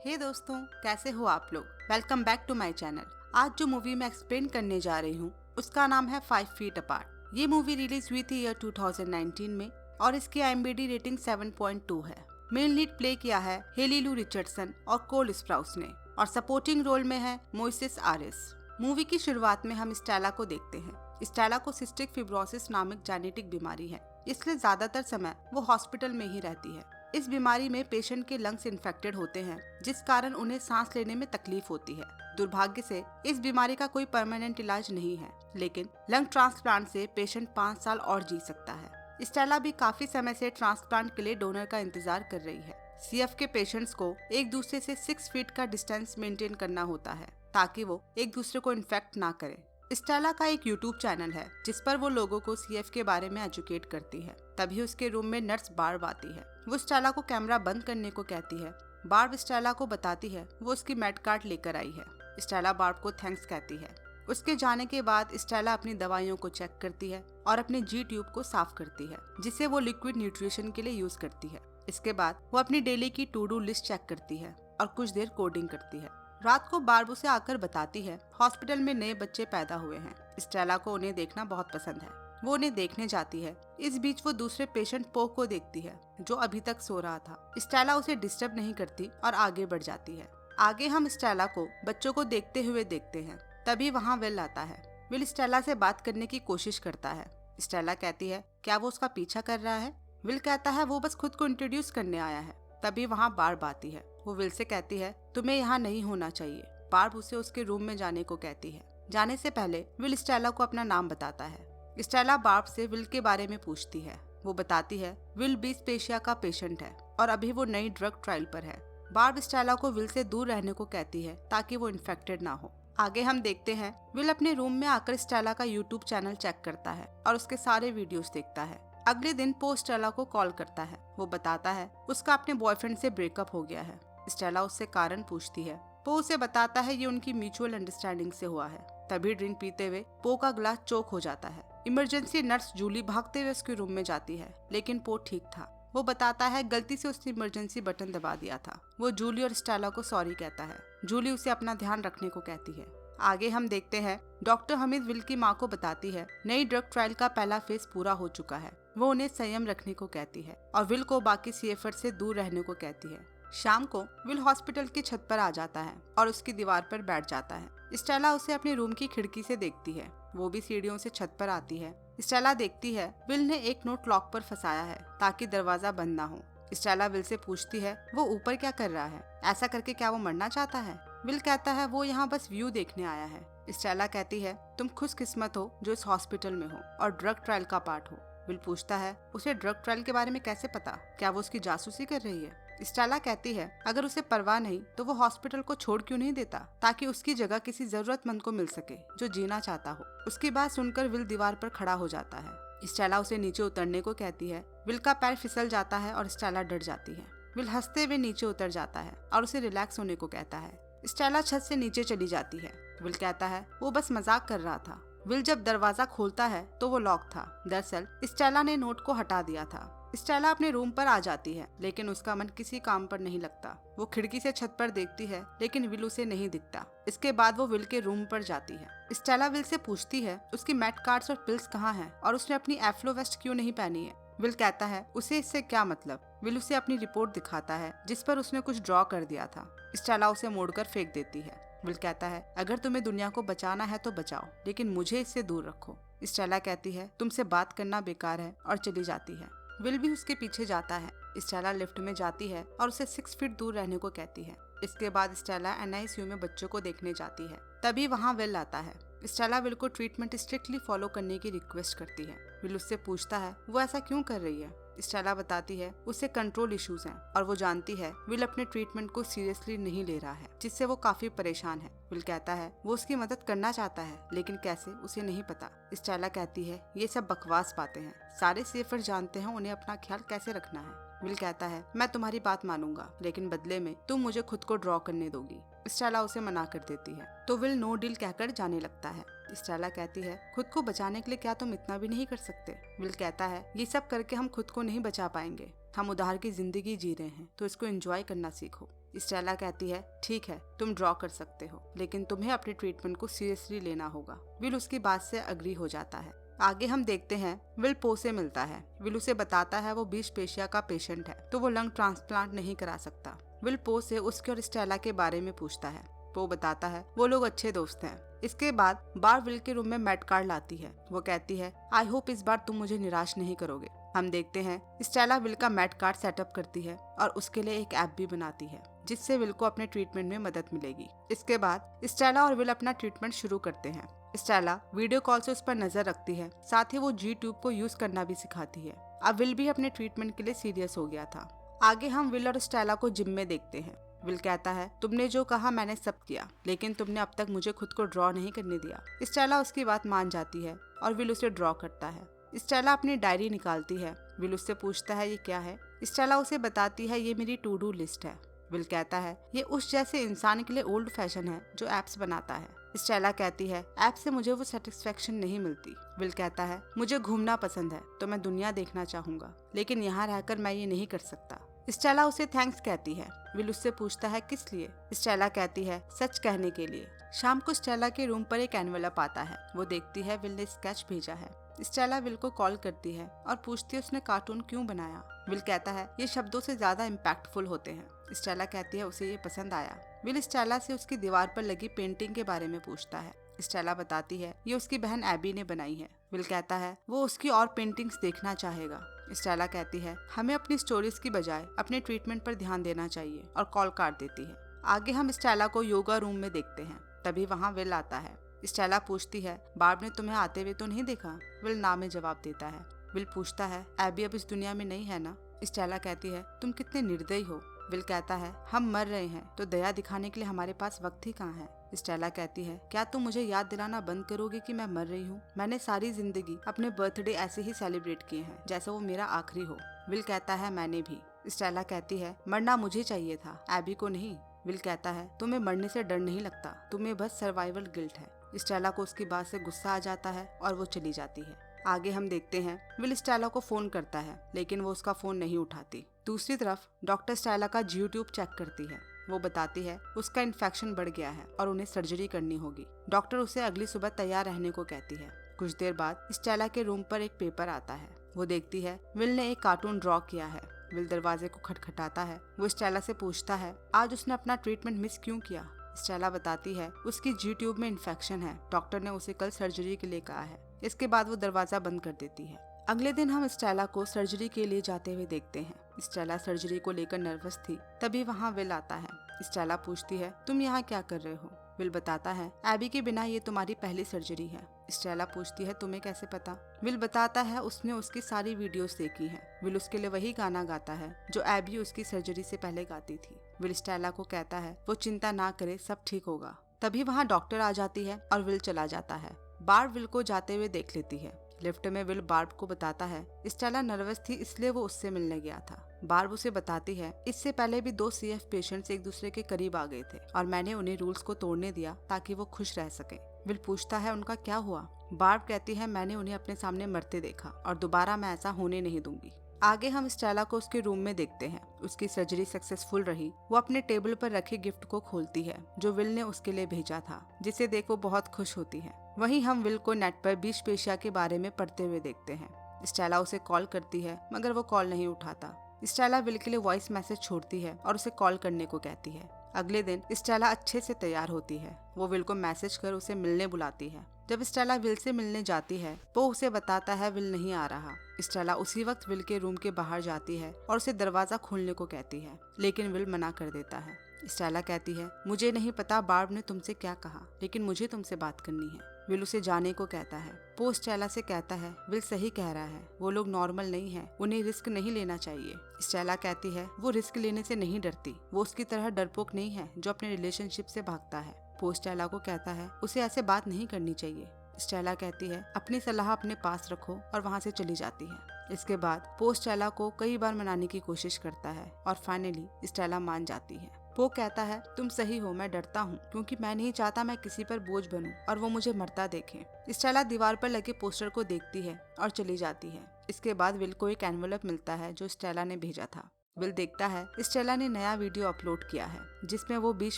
हे दोस्तों, कैसे हो आप लोग। Welcome back to my channel. आज जो मूवी मैं एक्सप्लेन करने जा रही हूँ उसका नाम है 5 फीट अपार्ट। ये मूवी रिलीज हुई थी ईयर 2019 में और इसकी IMDb रेटिंग 7.2 है। मेन लीड प्ले किया है हेली लू रिचर्डसन और कोल स्प्राउस ने और सपोर्टिंग रोल में है मोइसेस आरिस। मूवी की शुरुआत में हम स्टेला को देखते हैं। स्टेला को सिस्टिक फिब्रोसिस नामक जेनेटिक बीमारी है, इसलिए ज्यादातर समय वो हॉस्पिटल में ही रहती है। इस बीमारी में पेशेंट के लंग्स इन्फेक्टेड होते हैं, जिस कारण उन्हें सांस लेने में तकलीफ होती है। दुर्भाग्य से इस बीमारी का कोई परमानेंट इलाज नहीं है, लेकिन लंग ट्रांसप्लांट से पेशेंट 5 साल और जी सकता है। स्टेला भी काफी समय से ट्रांसप्लांट के लिए डोनर का इंतजार कर रही है। CF के पेशेंट्स को एक दूसरे से 6 फीट का डिस्टेंस मेंटेन करना होता है ताकि वो एक दूसरे को इन्फेक्ट ना करें। स्टेला का एक YouTube चैनल है जिस पर वो लोगों को CF के बारे में एजुकेट करती है। तभी उसके रूम में नर्स बार्ब आती है। वो स्टेला को कैमरा बंद करने को कहती है। बार्ब स्टेला को बताती है वो उसकी मेड कार्ड लेकर आई है। स्टेला बार्ब को थैंक्स कहती है। उसके जाने के बाद स्टेला अपनी दवाइयों को चेक करती है और अपने G ट्यूब को साफ करती है, जिसे वो लिक्विड न्यूट्रिशन के लिए यूज करती है। इसके बाद वो अपनी डेली की टू डू लिस्ट चेक करती है और कुछ देर कोडिंग करती है। रात को बार्ब उसे आकर बताती है हॉस्पिटल में नए बच्चे पैदा हुए हैं। स्टेला को उन्हें देखना बहुत पसंद है। वो उन्हें देखने जाती है। इस बीच वो दूसरे पेशेंट पो को देखती है जो अभी तक सो रहा था। स्टेला उसे डिस्टर्ब नहीं करती और आगे बढ़ जाती है। आगे हम स्टेला को बच्चों को देखते हुए देखते हैं। तभी वहाँ विल आता है। विल स्टेला से बात करने की कोशिश करता है। स्टेला कहती है क्या वो उसका पीछा कर रहा है। विल कहता है वो बस खुद को इंट्रोड्यूस करने आया है। तभी वहाँ बार्ब आती है। वो विल से कहती है तुम्हें यहाँ नहीं होना चाहिए। बार्ब उसे उसके रूम में जाने को कहती है। जाने से पहले विल स्टेला को अपना नाम बताता है। स्टेला बार्ब से विल के बारे में पूछती है। वो बताती है विल बीस्पेशिया का पेशेंट है और अभी वो नई ड्रग ट्रायल पर है। बार्ब स्टेला को विल से दूर रहने को कहती है ताकि वो इन्फेक्टेड ना हो। आगे हम देखते हैं विल अपने रूम में आकर स्टेला का YouTube चैनल चेक करता है और उसके सारे वीडियोस देखता है। अगले दिन पो स्टेला को कॉल करता है। वो बताता है उसका अपने बॉयफ्रेंड से ब्रेकअप हो गया है। स्टेला उससे कारण पूछती है। पो उसे बताता है ये उनकी म्यूचुअल अंडरस्टैंडिंग से हुआ है। तभी ड्रिंक पीते हुए पो का ग्लास चोक हो जाता है। इमरजेंसी नर्स जूली भागते हुए उसके रूम में जाती है, लेकिन पो ठीक था। वो बताता है गलती से उसने इमरजेंसी बटन दबा दिया था। वो जूली और स्टेला को सॉरी कहता है। जूली उसे अपना ध्यान रखने को कहती है। आगे हम देखते हैं डॉक्टर हमीद विल की माँ को बताती है नई ड्रग ट्रायल का पहला फेज पूरा हो चुका है। वो उन्हें संयम रखने को कहती है और विल को बाकी CFR से दूर रहने को कहती है। शाम को विल हॉस्पिटल की छत पर आ जाता है और उसकी दीवार पर बैठ जाता है। स्टेला उसे अपने रूम की खिड़की से देखती है। वो भी सीढ़ियों से छत पर आती है। स्टेला देखती है विल ने एक नोट लॉक पर फंसाया है ताकि दरवाजा बंद ना हो। स्टेला विल से पूछती है वो ऊपर क्या कर रहा है, ऐसा करके क्या वो मरना चाहता है। विल कहता है वो यहाँ बस व्यू देखने आया है। स्टेला कहती है तुम खुशकिस्मत हो जो इस हॉस्पिटल में हो और ड्रग ट्रायल का पार्ट हो। विल पूछता है उसे ड्रग ट्रायल के बारे में कैसे पता, क्या वो उसकी जासूसी कर रही है। स्टेला कहती है अगर उसे परवाह नहीं तो वो हॉस्पिटल को छोड़ क्यों नहीं देता ताकि उसकी जगह किसी जरूरतमंद को मिल सके जो जीना चाहता हो। उसकी बात सुनकर विल दीवार पर खड़ा हो जाता है। स्टेला उसे नीचे उतरने को कहती है। विल का पैर फिसल जाता है और स्टेला डर जाती है। विल हंसते हुए नीचे उतर जाता है और उसे रिलैक्स होने को कहता है। स्टेला छत से नीचे चली जाती है। विल कहता है वो बस मजाक कर रहा था। विल जब दरवाजा खोलता है तो वो लॉक था। दरअसल स्टेला ने नोट को हटा दिया था। स्टेला अपने रूम पर आ जाती है, लेकिन उसका मन किसी काम पर नहीं लगता। वो खिड़की से छत पर देखती है, लेकिन विल उसे नहीं दिखता। इसके बाद वो विल के रूम पर जाती है। स्टेला विल से पूछती है उसकी मेड कार्ड्स और पिल्स कहाँ हैं और उसने अपनी एफ्लो वेस्ट क्यों नहीं पहनी है। विल कहता है उसे इससे क्या मतलब। विल उसे अपनी रिपोर्ट दिखाता है जिस पर उसने कुछ ड्रॉ कर दिया था। स्टेला उसे मोड़कर फेंक देती है। विल कहता है अगर तुम्हें दुनिया को बचाना है तो बचाओ, लेकिन मुझे इससे दूर रखो। स्टेला कहती है तुमसे बात करना बेकार है और चली जाती है। विल भी उसके पीछे जाता है। स्टेला लिफ्ट में जाती है और उसे 6 फीट दूर रहने को कहती है। इसके बाद स्टेला NICU में बच्चों को देखने जाती है। तभी वहाँ विल आता है। स्टेला विल को ट्रीटमेंट स्ट्रिक्टली फॉलो करने की रिक्वेस्ट करती है। विल उससे पूछता है वो ऐसा क्यों कर रही है। स्टेला बताती है उसे कंट्रोल इश्यूज हैं और वो जानती है विल अपने ट्रीटमेंट को सीरियसली नहीं ले रहा है, जिससे वो काफी परेशान है। विल कहता है वो उसकी मदद करना चाहता है, लेकिन कैसे उसे नहीं पता। स्टेला कहती है ये सब बकवास बातें हैं, सारे CFR जानते हैं उन्हें अपना ख्याल कैसे रखना है। विल कहता है मैं तुम्हारी बात मानूंगा, लेकिन बदले में तुम मुझे खुद को ड्रॉ करने दोगी। स्टेला उसे मना कर देती है तो विल नो डील कहकर जाने लगता है। स्टेला कहती है खुद को बचाने के लिए क्या तुम इतना भी नहीं कर सकते। विल कहता है ये सब करके हम खुद को नहीं बचा पाएंगे। हम उधार की जिंदगी जी रहे हैं तो इसको एंजॉय करना सीखो। स्टेला कहती है ठीक है तुम ड्रॉ कर सकते हो, लेकिन तुम्हें अपने ट्रीटमेंट को सीरियसली लेना होगा। विल उसकी बात से अग्री हो जाता है। आगे हम देखते हैं विल पो से मिलता है। विल उसे बताता है वो बीशपेशिया का पेशेंट है तो वो लंग ट्रांसप्लांट नहीं करा सकता। विल पो से उसके और स्टेला के बारे में पूछता है। पो बताता है वो लोग अच्छे दोस्त हैं। इसके बाद बार विल के रूम में मेड कार्ड लाती है। वो कहती है आई होप इस बार तुम मुझे निराश नहीं करोगे। हम देखते हैं स्टेला विल का मेड कार्ड सेटअप करती है और उसके लिए एक ऐप भी बनाती है जिससे विल को अपने ट्रीटमेंट में मदद मिलेगी। इसके बाद स्टेला और विल अपना ट्रीटमेंट शुरू करते हैं। स्टेला वीडियो कॉल से उस पर नजर रखती है, साथ ही वो जी ट्यूब को यूज करना भी सिखाती है। अब विल भी अपने ट्रीटमेंट के लिए सीरियस हो गया था। आगे हम विल और स्टेला को जिम में देखते हैं। विल कहता है तुमने जो कहा मैंने सब किया, लेकिन तुमने अब तक मुझे खुद को ड्रॉ नहीं करने दिया। स्टेला उसकी बात मान जाती है और विल उसे ड्रॉ करता है। स्टेला अपनी डायरी निकालती है। विल उससे पूछता है ये क्या है। स्टेला उसे बताती है ये मेरी टू डू लिस्ट है। विल कहता है ये उस जैसे इंसान के लिए ओल्ड फैशन है जो एप्स बनाता है। स्टेला कहती है ऐप से मुझे वो सेटिस्फेक्शन नहीं मिलती। विल कहता है मुझे घूमना पसंद है तो मैं दुनिया देखना चाहूंगा, लेकिन यहाँ रहकर मैं ये नहीं कर सकता। स्टेला उसे थैंक्स कहती है। विल उससे पूछता है किस लिए। स्टेला कहती है सच कहने के लिए। शाम को स्टेला के रूम पर एक एनवेलप आता है। वो देखती है विल ने स्केच भेजा है। स्टेला विल को कॉल करती है और पूछती है उसने कार्टून क्यों बनाया। विल कहता है ये शब्दों से ज्यादा इम्पैक्टफुल होते हैं। स्टेला कहती है उसे ये पसंद आया। विल स्टेला से उसकी दीवार पर लगी पेंटिंग के बारे में पूछता है। स्टेला बताती है ये उसकी बहन एबी ने बनाई है। विल कहता है वो उसकी और पेंटिंग्स देखना चाहेगा। स्टेला कहती है हमें अपनी स्टोरीज की बजाय अपने ट्रीटमेंट पर ध्यान देना चाहिए और कॉल काट देती है। आगे हम स्टेला को योगा रूम में देखते हैं। तभी वहाँ विल आता है। स्टेला पूछती है बार्ब ने तुम्हें आते हुए तो नहीं देखा। विल ना में जवाब देता है। विल पूछता है एबी अब इस दुनिया में नहीं है ना। स्टेला कहती है तुम कितने निर्दयी हो। विल कहता है हम मर रहे हैं तो दया दिखाने के लिए हमारे पास वक्त ही कहाँ है। स्टेला कहती है क्या तुम मुझे याद दिलाना बंद करोगे कि मैं मर रही हूँ। मैंने सारी जिंदगी अपने बर्थडे ऐसे ही सेलिब्रेट किए हैं जैसे वो मेरा आखिरी हो। विल कहता है मैंने भी। स्टेला कहती है मरना मुझे चाहिए था, एबी को नहीं। विल कहता है तुम्हें मरने से डर नहीं लगता, तुम्हें बस सर्वाइवल गिल्ट है। स्टेला को उसकी बात से गुस्सा आ जाता है और वो चली जाती है। आगे हम देखते हैं विल स्टेला को फोन करता है, लेकिन वो उसका फोन नहीं उठाती। दूसरी तरफ डॉक्टर स्टेला का यूट्यूब चेक करती है। वो बताती है उसका इन्फेक्शन बढ़ गया है और उन्हें सर्जरी करनी होगी। डॉक्टर उसे अगली सुबह तैयार रहने को कहती है। कुछ देर बाद स्टेला के रूम पर एक पेपर आता है। वो देखती है विल ने एक कार्टून ड्रॉ किया है। विल दरवाजे को खटखटाता है। वो स्टेला से पूछता है आज उसने अपना ट्रीटमेंट मिस क्यों किया। स्टेला बताती है उसकी जी ट्यूब में इन्फेक्शन है, डॉक्टर ने उसे कल सर्जरी के लिए कहा है। इसके बाद वो दरवाजा बंद कर देती है। अगले दिन हम स्टेला को सर्जरी के लिए जाते हुए देखते हैं। स्टेला सर्जरी को लेकर नर्वस थी। तभी वहाँ विल आता है। स्टेला पूछती है तुम यहाँ क्या कर रहे हो। विल बताता है एबी के बिना ये तुम्हारी पहली सर्जरी है। स्टेला पूछती है तुम्हें कैसे पता। विल बताता है उसने उसकी सारी वीडियोस देखी हैं। विल उसके लिए वही गाना गाता है जो एबी उसकी सर्जरी से पहले गाती थी। विल स्टेला को कहता है वो चिंता ना करे, सब ठीक होगा। तभी वहाँ डॉक्टर आ जाती है और विल चला जाता है। बार्ब विल को जाते हुए देख लेती है। लिफ्ट में विल बार्ब को बताता है स्टेला नर्वस थी इसलिए वो उससे मिलने गया था। बार्ब उसे बताती है इससे पहले भी 2 CF पेशेंट्स एक दूसरे के करीब आ गए थे और मैंने उन्हें रूल्स को तोड़ने दिया ताकि वो खुश रह सके। विल पूछता है उनका क्या हुआ। बार्ब कहती है मैंने उन्हें अपने सामने मरते देखा और दोबारा मैं ऐसा होने नहीं दूंगी। आगे हम स्टेला को उसके रूम में देखते हैं। उसकी सर्जरी सक्सेसफुल रही। वो अपने टेबल पर रखे गिफ्ट को खोलती है जो विल ने उसके लिए भेजा था, जिसे देख वो बहुत खुश होती है। वहीं हम विल को नेट पर बीशपेशिया के बारे में पढ़ते हुए देखते हैं। स्टेला उसे कॉल करती है मगर वो कॉल नहीं उठाता। स्टेला विल के लिए वॉइस मैसेज छोड़ती है और उसे कॉल करने को कहती है। अगले दिन स्टेला अच्छे से तैयार होती है। वो विल को मैसेज कर उसे मिलने बुलाती है। जब स्टेला विल से मिलने जाती है वो उसे बताता है विल नहीं आ रहा। स्टेला उसी वक्त विल के रूम के बाहर जाती है और उसे दरवाजा खोलने को कहती है, लेकिन विल मना कर देता है। स्टेला कहती है मुझे नहीं पता बार्ब ने तुमसे क्या कहा, लेकिन मुझे तुमसे बात करनी है। विल उसे जाने को कहता है। वो स्टेला से कहता है विल सही कह रहा है, वो लोग नॉर्मल नहीं है, उन्हें रिस्क नहीं लेना चाहिए। स्टेला कहती है वो रिस्क लेने से नहीं डरती, वो उसकी तरह डरपोक नहीं है जो अपने रिलेशनशिप से भागता है। वो स्टेला को कहता है उसे ऐसे बात नहीं करनी चाहिए। स्टेला कहती है अपनी सलाह अपने पास रखो और वहाँ से चली जाती है। इसके बाद वो स्टेला को कई बार मनाने की कोशिश करता है और फाइनली स्टेला मान जाती है। वो कहता है तुम सही हो, मैं डरता हूँ क्योंकि मैं नहीं चाहता मैं किसी पर बोझ बनूं और वो मुझे मरता देखे। स्टेला दीवार पर लगे पोस्टर को देखती है और चली जाती है। इसके बाद विल को एक एनवेलप मिलता है जो स्टेला ने भेजा था। विल देखता है स्टेला ने नया वीडियो अपलोड किया है जिसमें वो बीच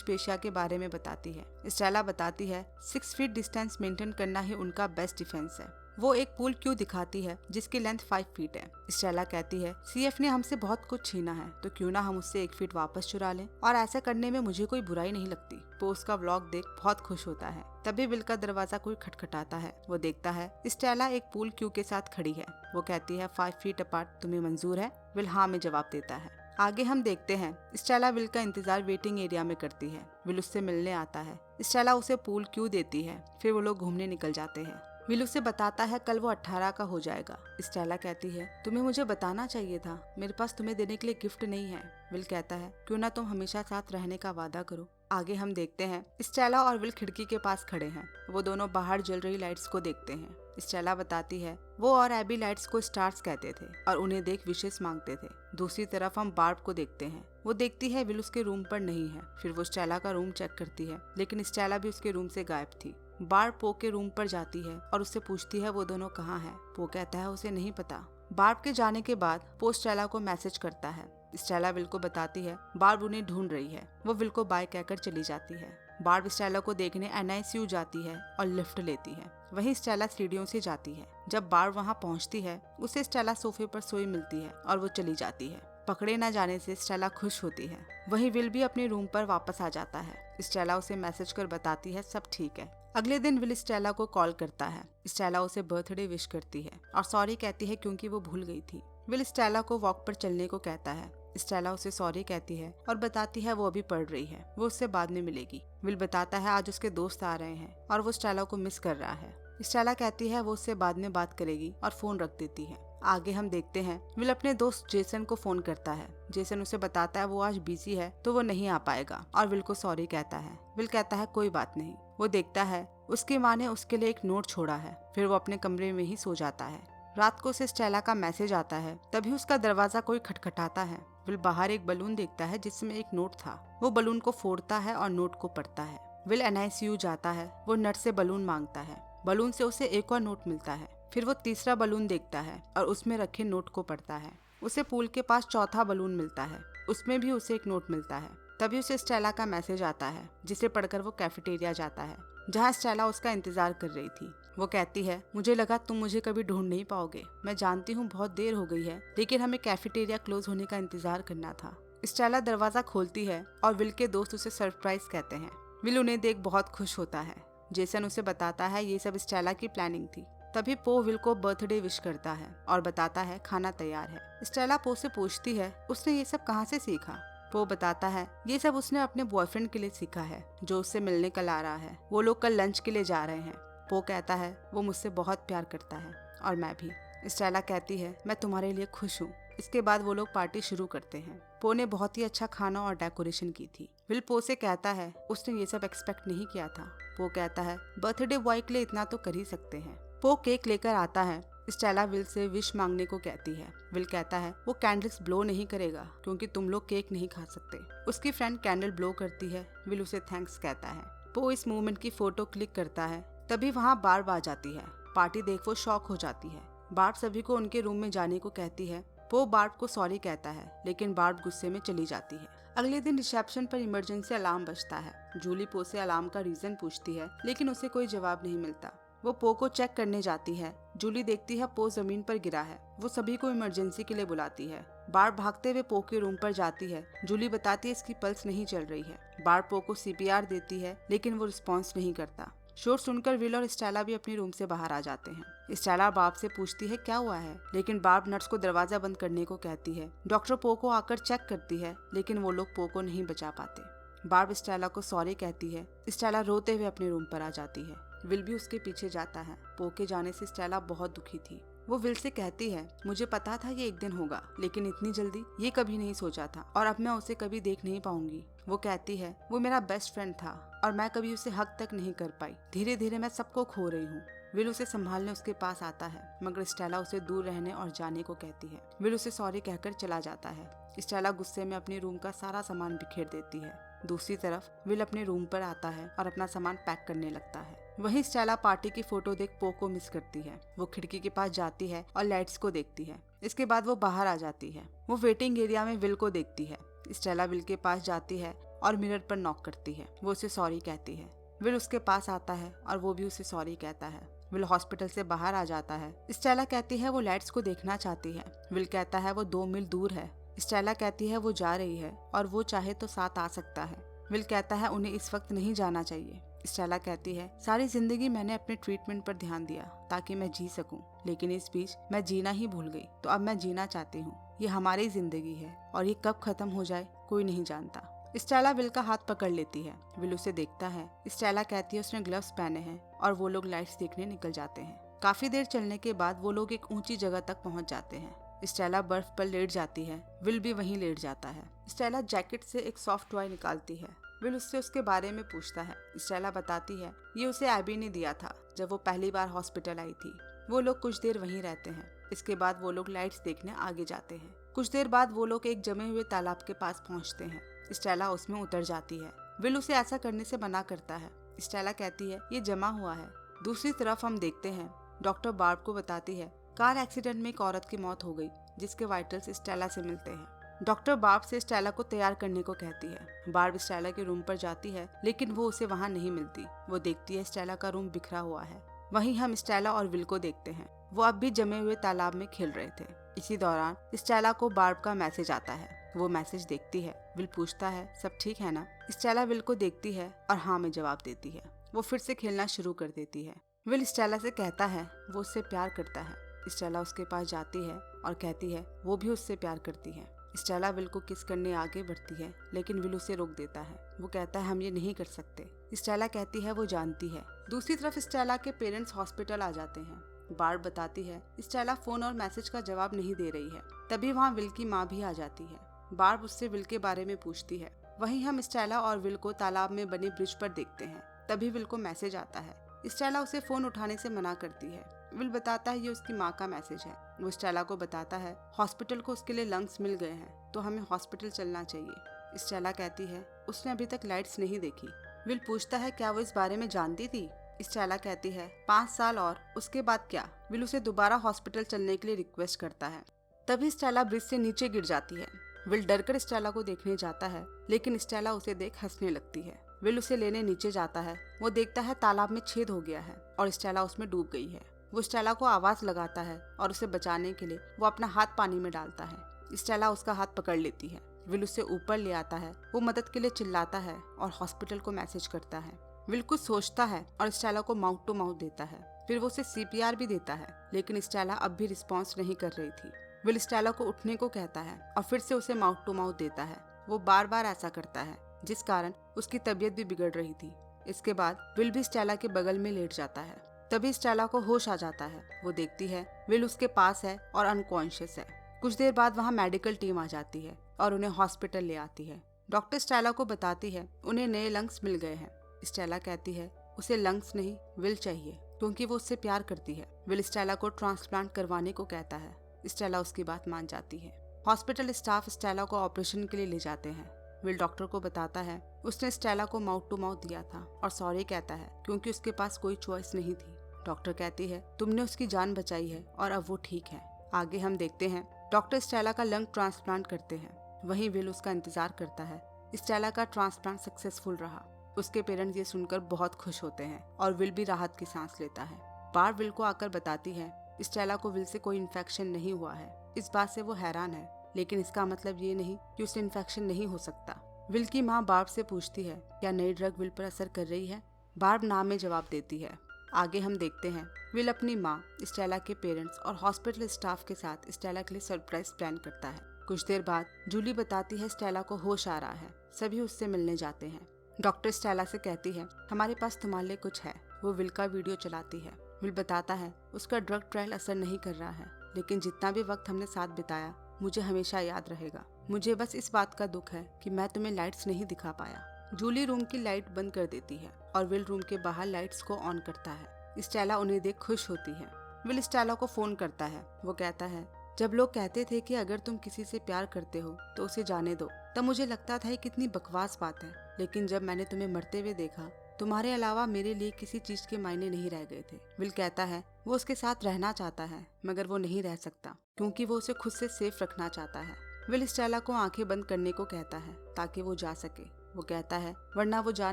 पेशिया के बारे में बताती है। स्टेला बताती है 6 फीट डिस्टेंस मेंटेन करना ही उनका बेस्ट डिफेंस है। वो एक पूल क्यों दिखाती है जिसकी लेंथ 5 फीट है। स्टेला कहती है सीएफ ने हमसे बहुत कुछ छीना है तो क्यों ना हम उससे 1 फीट वापस चुरा लें, और ऐसा करने में मुझे कोई बुराई नहीं लगती। वो उसका व्लॉग देख बहुत खुश होता है। तभी विल का दरवाजा कोई खटखटाता है। वो देखता है स्टेला एक पूल क्यू के साथ खड़ी है। वो कहती है 5 फीट अपार्ट तुम्हें मंजूर है। विल हाँ में जवाब देता है। आगे हम देखते हैं स्टेला विल का इंतजार वेटिंग एरिया में करती है। विल उससे मिलने आता है। स्टेला उसे पूल क्यू देती है। फिर वो लोग घूमने निकल जाते हैं। विल उसे बताता है कल वो 18 का हो जाएगा। स्टेला कहती है तुम्हें मुझे बताना चाहिए था, मेरे पास तुम्हें देने के लिए गिफ्ट नहीं है। विल कहता है क्यों ना तुम हमेशा साथ रहने का वादा करो। आगे हम देखते हैं स्टेला और विल खिड़की के पास खड़े हैं। वो दोनों बाहर जल रही लाइट्स को देखते हैं। स्टेला बताती है वो और एबी लाइट्स को स्टार्स कहते थे और उन्हें देख विशेष मांगते थे। दूसरी तरफ हम बार्ब को देखते हैं। वो देखती है विल उसके रूम पर नहीं है। फिर वो स्टेला का रूम चेक करती है लेकिन स्टेला भी उसके रूम से गायब थी। बार्ब पो के रूम पर जाती है और उससे पूछती है वो दोनों कहाँ हैं। पो कहता है उसे नहीं पता। बार्ब के जाने के बाद पो स्टेला को मैसेज करता है। स्टेला विल को बताती है बार्ब उन्हें ढूंढ रही है। वो विल को बाय कहकर चली जाती है। बार्ब स्टेला को देखने NICU जाती है और लिफ्ट लेती है। वहीं स्टेला सीढ़ियों से जाती है। जब बार्ब वहां पहुंचती है उसे स्टेला सोफे पर सोई मिलती है और वो चली जाती है। पकड़े न जाने से स्टेला खुश होती है। वहीं विल भी अपने रूम पर वापस आ जाता है। स्टेला उसे मैसेज कर बताती है सब ठीक है। अगले दिन विल स्टेला को कॉल करता है। स्टेला उसे बर्थडे विश करती है और सॉरी कहती है क्योंकि वो भूल गई थी। विल स्टेला को वॉक पर चलने को कहता है। स्टेला उसे सॉरी कहती है और बताती है वो अभी पढ़ रही है, वो उससे बाद में मिलेगी। विल बताता है आज उसके दोस्त आ रहे हैं और वो स्टेला को मिस कर रहा है। स्टेला कहती है वो उससे बाद में बात करेगी और फोन रख देती है। आगे हम देखते हैं विल अपने दोस्त जेसन को फोन करता है। जेसन उसे बताता है वो आज बिजी है तो वो नहीं आ पाएगा और विल को सॉरी कहता है। विल कहता है कोई बात नहीं। वो देखता है उसकी माँ ने उसके लिए एक नोट छोड़ा है। फिर वो अपने कमरे में ही सो जाता है। रात को उसे स्टेला का मैसेज आता है। तभी उसका दरवाजा कोई खटखटाता है। विल बाहर एक बलून देखता है जिसमें एक नोट था। वो बलून को फोड़ता है और नोट को पढ़ता है। विल NICU जाता है। वो नर्स से बलून मांगता है। बलून से उसे एक और नोट मिलता है। फिर वो तीसरा बलून देखता है और उसमें रखे नोट को पढ़ता है। उसे पूल के पास चौथा बलून मिलता है। उसमें भी उसे एक नोट मिलता है। तभी उसे स्टेला का मैसेज आता है जिसे पढ़कर वो कैफेटेरिया जाता है जहाँ स्टेला उसका इंतजार कर रही थी। वो कहती है मुझे लगा तुम मुझे कभी ढूंढ नहीं पाओगे। मैं जानती हूँ बहुत देर हो गई है लेकिन हमें कैफेटेरिया क्लोज होने का इंतजार करना था। स्टेला दरवाजा खोलती है और विल के दोस्त उसे सरप्राइज कहते हैं। विल उन्हें देख बहुत खुश होता है। जेसन उसे बताता है ये सब स्टेला की प्लानिंग थी। तभी पो विल को बर्थडे विश करता है और बताता है खाना तैयार है। स्टेला पो से पूछती है उसने ये सब कहाँ से सीखा। पो बताता है ये सब उसने अपने बॉयफ्रेंड के लिए सीखा है जो उससे मिलने कल आ रहा है। वो लोग कल लंच के लिए जा रहे हैं। पो कहता है वो मुझसे बहुत प्यार करता है और मैं भी। स्टेला कहती है मैं तुम्हारे लिए खुश हूँ। इसके बाद वो लोग पार्टी शुरू करते हैं। पो ने बहुत ही अच्छा खाना और डेकोरेशन की थी। विल पो से कहता है उसने ये सब एक्सपेक्ट नहीं किया था। पो कहता है बर्थडे बॉय के लिए इतना तो कर ही सकते हैं। पो केक लेकर आता है। स्टेला विल से विश मांगने को कहती है। विल कहता है वो कैंडल्स ब्लो नहीं करेगा क्योंकि तुम लोग केक नहीं खा सकते। उसकी फ्रेंड कैंडल ब्लो करती है। विल उसे थैंक्स कहता है। पो इस मूवमेंट की फोटो क्लिक करता है। तभी वहाँ बार्ब आ जाती है। पार्टी देख वो शॉक हो जाती है। बार्ब सभी को उनके रूम में जाने को कहती है। पो बार्ब को सॉरी कहता है लेकिन बार्ब गुस्से में चली जाती है। अगले दिन रिसेप्शन पर इमरजेंसी अलार्म बजता है। जूली पो से अलार्म का रीजन पूछती है लेकिन उसे कोई जवाब नहीं मिलता। वो पो को चेक करने जाती है। जूली देखती है पो जमीन पर गिरा है। वो सभी को इमरजेंसी के लिए बुलाती है। बार्ब भागते हुए पो के रूम पर जाती है। जूली बताती है इसकी पल्स नहीं चल रही है। बार्ब पो को CPR देती है लेकिन वो रिस्पॉन्स नहीं करता। शोर सुनकर विल और स्टेला भी अपने रूम से बाहर आ जाते हैं। स्टेला बार्ब से पूछती है क्या हुआ है लेकिन बार्ब नर्स को दरवाजा बंद करने को कहती है। डॉक्टर पो को आकर चेक करती है लेकिन वो लोग पो को नहीं बचा पाते। बार्ब स्टेला को सॉरी कहती है। स्टेला रोते हुए अपने रूम पर आ जाती है। विल भी उसके पीछे जाता है। पो के जाने से स्टेला बहुत दुखी थी। वो विल से कहती है मुझे पता था ये एक दिन होगा लेकिन इतनी जल्दी ये कभी नहीं सोचा था और अब मैं उसे कभी देख नहीं पाऊंगी। वो कहती है वो मेरा बेस्ट फ्रेंड था और मैं कभी उसे हक तक नहीं कर पाई। धीरे धीरे मैं सबको खो रही हूँ। विल उसे संभालने उसके पास आता है मगर स्टेला उसे दूर रहने और जाने को कहती है। विल उसे सॉरी कहकर चला जाता है। स्टेला गुस्से में अपने रूम का सारा सामान बिखेर देती है। दूसरी तरफ विल अपने रूम पर आता है और अपना सामान पैक करने लगता है। वहीं स्टेला पार्टी की फोटो देख पो को मिस करती है। वो खिड़की के पास जाती है और लाइट्स को देखती है। इसके बाद वो बाहर आ जाती है। वो वेटिंग एरिया में विल को देखती है। स्टेला विल के पास जाती है और मिरर पर नॉक करती है। वो उसे सॉरी कहती है। विल उसके पास आता है और वो भी उसे सॉरी कहता है। विल हॉस्पिटल से बाहर आ जाता है। स्टेला कहती है वो लाइट्स को देखना चाहती है। विल कहता है वो 2 मील दूर है। स्टेला कहती है वो जा रही है और वो चाहे तो साथ आ सकता है। विल कहता है उन्हें इस वक्त नहीं जाना चाहिए। स्टेला कहती है सारी जिंदगी मैंने अपने ट्रीटमेंट पर ध्यान दिया ताकि मैं जी सकूं, लेकिन इस बीच मैं जीना ही भूल गई, तो अब मैं जीना चाहती हूँ। ये हमारी जिंदगी है और ये कब खत्म हो जाए कोई नहीं जानता। स्टेला विल का हाथ पकड़ लेती है। विल उसे देखता है। स्टेला कहती है उसने ग्लव्स पहने हैं और वो लोग लाइट्स देखने निकल जाते हैं। काफी देर चलने के बाद वो लोग एक ऊंची जगह तक पहुंच जाते हैं। स्टेला बर्फ पर लेट जाती है। विल भी वहीं लेट जाता है। स्टेला जैकेट से एक सॉफ्ट टॉय निकालती है। विल उससे उसके बारे में पूछता है। स्टेला बताती है ये उसे एबी ने दिया था जब वो पहली बार हॉस्पिटल आई थी। वो लोग कुछ देर वहीं रहते हैं। इसके बाद वो लोग लाइट्स देखने आगे जाते हैं। कुछ देर बाद वो लोग एक जमे हुए तालाब के पास पहुंचते हैं। स्टेला उसमें उतर जाती है। विल उसे ऐसा करने से मना करता है। स्टेला कहती है ये जमा हुआ है। दूसरी तरफ हम देखते हैं डॉक्टर बार्ब को बताती है कार एक्सीडेंट में एक औरत की मौत हो गई जिसके वाइटल्स स्टेला से मिलते हैं। डॉक्टर बार्ब से स्टेला को तैयार करने को कहती है। बार्ब स्टेला के रूम पर जाती है लेकिन वो उसे वहाँ नहीं मिलती। वो देखती है स्टेला का रूम बिखरा हुआ है। वहीं हम स्टेला और विल को देखते हैं। वो अब भी जमे हुए तालाब में खेल रहे थे। इसी दौरान स्टेला को बार्ब का मैसेज आता है। वो मैसेज देखती है। विल पूछता है सब ठीक है ना। स्टेला विल को देखती है और हाँ में जवाब देती है। वो फिर से खेलना शुरू कर देती है। विल स्टेला से कहता है वो उससे प्यार करता है। स्टेला उसके पास जाती है और कहती है वो भी उससे प्यार करती है। स्टेला विल को किस करने आगे बढ़ती है लेकिन विल उसे रोक देता है। वो कहता है हम ये नहीं कर सकते। स्टेला कहती है वो जानती है। दूसरी तरफ स्टेला के पेरेंट्स हॉस्पिटल आ जाते हैं। बार्ब बताती है स्टेला फोन और मैसेज का जवाब नहीं दे रही है। तभी वहाँ विल की माँ भी आ जाती है। बार्ब उससे विल के बारे में पूछती है। वहीं हम स्टेला और विल को तालाब में बने ब्रिज पर देखते हैं। तभी विल को मैसेज आता है। स्टेला उसे फोन उठाने से मना करती है। विल बताता है ये उसकी माँ का मैसेज है। वो स्टेला को बताता है हॉस्पिटल को उसके लिए लंग्स मिल गए हैं तो हमें हॉस्पिटल चलना चाहिए। स्टेला कहती है उसने अभी तक लाइट्स नहीं देखी। विल पूछता है क्या वो इस बारे में जानती थी। स्टेला कहती है 5 साल और उसके बाद क्या। विल उसे दोबारा हॉस्पिटल चलने के लिए रिक्वेस्ट करता है। तभी स्टेला ब्रिज से नीचे गिर जाती है। विल डरकर स्टेला को देखने जाता है लेकिन स्टेला उसे देख हंसने लगती है। विल उसे लेने नीचे जाता है। वो देखता है तालाब में छेद हो गया है और स्टेला उसमें डूब गई है। वो स्टेला को आवाज लगाता है और उसे बचाने के लिए वो अपना हाथ पानी में डालता है। स्टेला उसका हाथ पकड़ लेती है। विल उसे ऊपर ले आता है। वो मदद के लिए चिल्लाता है और हॉस्पिटल को मैसेज करता है। विल कुछ सोचता है और स्टेला को माउथ टू माउथ देता है। फिर वो उसे CPR भी देता है लेकिन स्टेला अब भी रिस्पॉन्स नहीं कर रही थी। विल स्टेला को उठने को कहता है और फिर से उसे माउथ टू माउथ देता है। वो बार बार ऐसा करता है जिस कारण उसकी तबीयत भी बिगड़ रही थी। इसके बाद विल भी स्टेला के बगल में लेट जाता है। तभी स्टेला को होश आ जाता है। वो देखती है विल उसके पास है और अनकॉन्शियस है। कुछ देर बाद वहाँ मेडिकल टीम आ जाती है और उन्हें हॉस्पिटल ले आती है। डॉक्टर स्टेला को बताती है उन्हें नए लंग्स मिल गए हैं। स्टेला कहती है उसे लंग्स नहीं विल चाहिए क्योंकि वो उससे प्यार करती है। विल स्टेला को ट्रांसप्लांट करवाने को कहता है। स्टेला उसकी बात मान जाती है। हॉस्पिटल स्टाफ स्टेला को ऑपरेशन के लिए ले जाते हैं। विल डॉक्टर को बताता है उसने स्टेला को माउथ टू माउथ दिया था और सॉरी कहता है क्योंकि उसके पास कोई चॉइस नहीं थी। डॉक्टर कहती है तुमने उसकी जान बचाई है और अब वो ठीक है। आगे हम देखते हैं डॉक्टर स्टेला का लंग ट्रांसप्लांट करते हैं। वहीं विल उसका इंतजार करता है। स्टेला का ट्रांसप्लांट सक्सेसफुल रहा। उसके पेरेंट्स ये सुनकर बहुत खुश होते हैं और विल भी राहत की सांस लेता है। बार्ब विल को आकर बताती है स्टेला को विल से कोई इन्फेक्शन नहीं हुआ है। इस बात से वो हैरान है लेकिन इसका मतलब ये नहीं कि उसे इन्फेक्शन नहीं हो सकता। विल की माँ बार्ब से पूछती है क्या नई ड्रग विल पर असर कर रही है। बार्ब ना में जवाब देती है। आगे हम देखते हैं विल अपनी माँ, स्टेला के पेरेंट्स और हॉस्पिटल स्टाफ के साथ स्टेला के लिए सरप्राइज प्लान करता है। कुछ देर बाद जूली बताती है स्टेला को होश आ रहा है। सभी उससे मिलने जाते हैं। डॉक्टर स्टेला से कहती है हमारे पास तुम्हारे लिए कुछ है। वो विल का वीडियो चलाती है। विल बताता है उसका ड्रग ट्रायल असर नहीं कर रहा है लेकिन जितना भी वक्त हमने साथ बिताया मुझे हमेशा याद रहेगा। मुझे बस इस बात का दुख है कि मैं तुम्हें लाइट्स नहीं दिखा पाया। जूली रूम की लाइट बंद कर देती है और विल रूम के बाहर लाइट्स को ऑन करता है। स्टेला उन्हें देख खुश होती है। विल स्टेला को फोन करता है। वो कहता है जब लोग कहते थे कि अगर तुम किसी से प्यार करते हो तो उसे जाने दो, तब मुझे लगता था ये कितनी बकवास बात है, लेकिन जब मैंने तुम्हें मरते हुए देखा तुम्हारे अलावा मेरे लिए किसी चीज के मायने नहीं रह गए थे। विल कहता है वो उसके साथ रहना चाहता है मगर वो नहीं रह सकता क्योंकि वो उसे खुद से सेफ रखना चाहता है। विल स्टेला को आंखें बंद करने को कहता है ताकि वो जा सके। वो कहता है वरना वो जा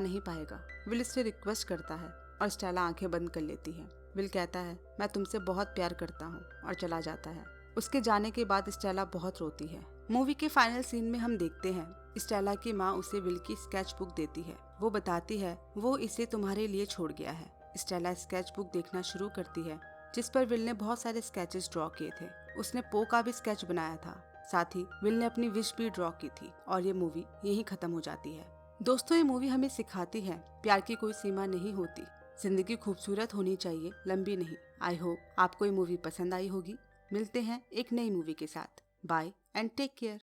नहीं पाएगा। विल इससे रिक्वेस्ट करता है और स्टेला आंखें बंद कर लेती है। विल कहता है मैं तुमसे बहुत प्यार करता हूँ और चला जाता है। उसके जाने के बाद स्टेला बहुत रोती है। मूवी के फाइनल सीन में हम देखते हैं स्टेला की माँ उसे विल की स्केच बुक देती है। वो बताती है वो इसे तुम्हारे लिए छोड़ गया है। स्टेला स्केच बुक देखना शुरू करती है जिस पर विल ने बहुत सारे स्केचेस ड्रॉ किए थे। उसने पो का भी स्केच बनाया था। साथ ही विल ने अपनी विश भी ड्रॉ की थी और ये मूवी यहीं खत्म हो जाती है। दोस्तों ये मूवी हमें सिखाती है प्यार की कोई सीमा नहीं होती। जिंदगी खूबसूरत होनी चाहिए, लंबी नहीं। आई होप आपको ये मूवी पसंद आई होगी। मिलते हैं एक नई मूवी के साथ। Bye and take care.